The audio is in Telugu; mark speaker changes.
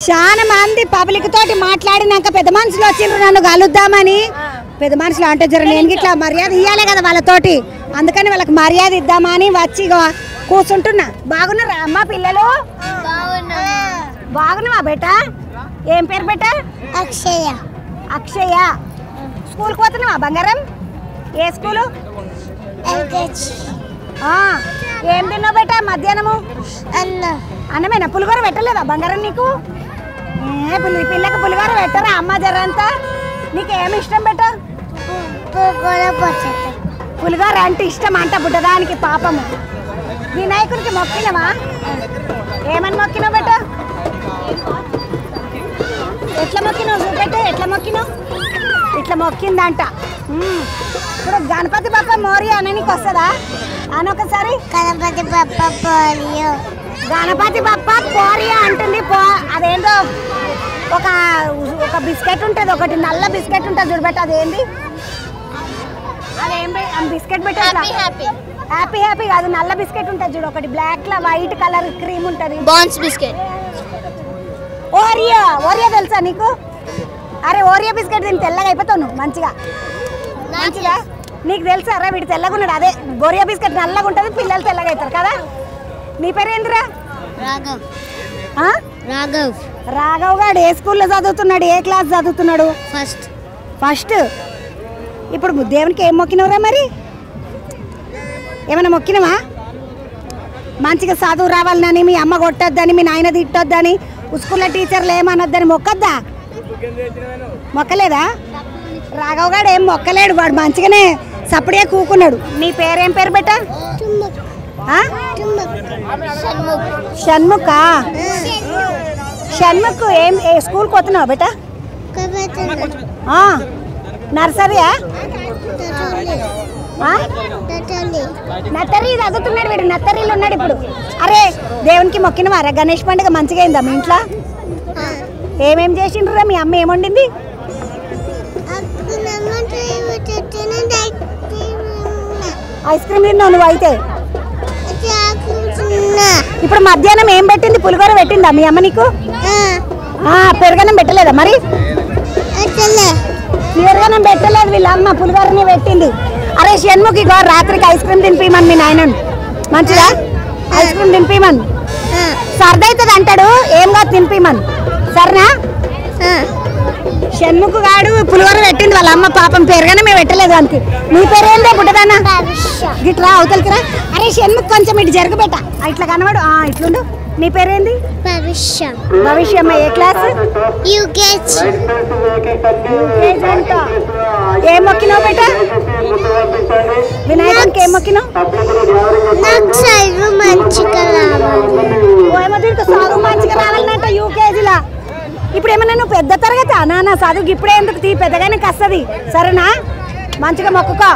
Speaker 1: చాలా మంది పబ్లిక్ తోటి మాట్లాడినాక పెద్ద మనుషులు వచ్చిండ్రు నన్ను కలుద్దామని. పెద్ద మనుషులు అంటే జర నేను ఇట్లా మర్యాద ఇవ్వాలి కదా వాళ్ళతోటి, అందుకని వాళ్ళకి మర్యాద ఇద్దామని వచ్చి కూర్చుంటున్నా. బాగున్నారా అమ్మ పిల్లలు? బాగున్నావా బేటా? ఏం పేరు బేటా?
Speaker 2: అక్షయ.
Speaker 1: అక్షయ. స్కూల్కి పోతున్నావా బంగారం? ఏ స్కూలు? ఏం తిన్నావు బేటా మధ్యాహ్నము? అన్నమేనా? పులిగోర పెట్టలేదా బంగారం నీకు? పిల్లకి పులిగోర పెట్టరా అమ్మ జరంతా? నీకేమి ఇష్టం బేటా? పులిగోర అంటే ఇష్టం అంట బుడ్డదానికి పాపము. వినాయకుడికి మొక్కినవా? ఏమని మొక్కినావు బేటా? ఎట్లా మొక్కినావు చూపెట్టే, ఎట్లా మొక్కినావు? ఇట్లా మొక్కిందంట. ఇప్పుడు గణపతి బప్ప మోరియా అననికి వస్తుందా అని ఒకసారి?
Speaker 2: గణపతి బప్ప పోరియో.
Speaker 1: గణపతి బప్ప పోరియా అంటుంది. అదేంటో ఒక బిస్కెట్ ఉంటుంది, ఒకటి నల్ల బిస్కెట్ ఉంటుంది చూడబెట్ట. అదేంటి? అదేం బిస్కెట్ పెట్టా? హ్యాపీ హ్యాపీ కాదు, నల్ల బిస్కెట్ ఉంటుంది చూడు, ఒకటి బ్లాక్ లా వైట్ కలర్ క్రీమ్ ఉంటుంది.
Speaker 2: బాన్స్ బిస్కెట్.
Speaker 1: ఓరియా. ఓరియా తెలుసా నీకు? అరే ఓరియా బిస్కెట్ దీన్ని తెల్లగా అయిపోతావు నువ్వు మంచిగా. నీకు తెలుసా? అరే వీడు తెల్లగా ఉన్నాడు. అదే ఓరియా బిస్కెట్ నల్లగా ఉంటుంది, పిల్లలు తెల్లగా అవుతారు కదా. నీ పేరు ఏందిరా?
Speaker 2: రాఘవ్.
Speaker 1: రాఘవ్. రాఘవ్ గారు ఏ స్కూల్లో చదువుతున్నాడు? ఏ క్లాస్ చదువుతున్నాడు? ఫస్ట్. ఇప్పుడు దేవునికి ఏం మొక్కినవరా మరి? ఏమైనా మొక్కినవా? మంచిగా చదువు రావాలని, మీ అమ్మ కొట్టొద్దని, మీ నాయన తిట్టొద్దని, స్కూల్లో టీచర్లు ఏమనొద్దని మొక్కద్దా? మొక్కలేదా? రాఘవ్ గారు ఏం మొక్కలేడు, వాడు మంచిగానే సపడిగా కూకున్నాడు. నీ పేరేం పేరు బెట్ట? షణ్ముఖ. షణ్ముఖ్ ఏం స్కూల్కి పోతున్నావు బెట్ట? నర్సరీయా? నర్సరీ చదువుతున్నాడు వీడు, నర్సరీలో ఉన్నాడు ఇప్పుడు. అరే దేవునికి మొక్కినవారా? గణేష్ పండుగ మంచిగా అయిందా మీ ఇంట్లో? ఏమేం చేసిండ్రురా? మీ అమ్మ ఏమండింది? ఐస్ క్రీమ్ తిన్నావు నువ్వు అయితే? ఇప్పుడు మధ్యాహ్నం ఏం పెట్టింది? పులిగోర పెట్టిందా మీ అమ్మ నీకు? పెరుగన్నం పెట్టలేదా మరి? పెరుగన్నం పెట్టలేదు వీళ్ళ అమ్మ, పులిగోరని పెట్టింది. అరే షణ్ముఖి గారు రాత్రికి ఐస్ క్రీమ్ తినిపిమని మీ నాయన మంచిదా? ఐస్ క్రీమ్ తినిపిమని, సర్దవుతుంది అంటాడు, ఏం కాదు తినిపిమని, సరేనా? షణ్ముఖ్ గాడు పులిగోర పెట్టింది వాళ్ళ అమ్మ, పాపం పెరగానే మేము పెట్టలేదు దానికి. నీ పేరు ఏందో బుడ్డదాన్న? గిట్రా అవతలకి రా. అరే షణ్ముఖ్ కొంచెం ఇటు జరుగుబెట్ట, ఇట్లా కనబడు, ఇట్లుండు. నీ పేరేంది? భవిష్యమ్మ. ఏ క్లాస్?
Speaker 2: యూకేజీ.
Speaker 1: అంట. ఏం మొక్కినావు బేట? వినాయకునికి ఏం మొక్కినావు?
Speaker 2: చదువు మంచిగా
Speaker 1: రావాలంట యూకేజీలా. ఇప్పుడు ఏమన్నా నువ్వు పెద్ద తరగతి నాన్న చదువుకి ఇప్పుడే ఎందుకు? పెద్దగానే వస్తుంది, సరేనా? మంచిగా మొక్కుకో.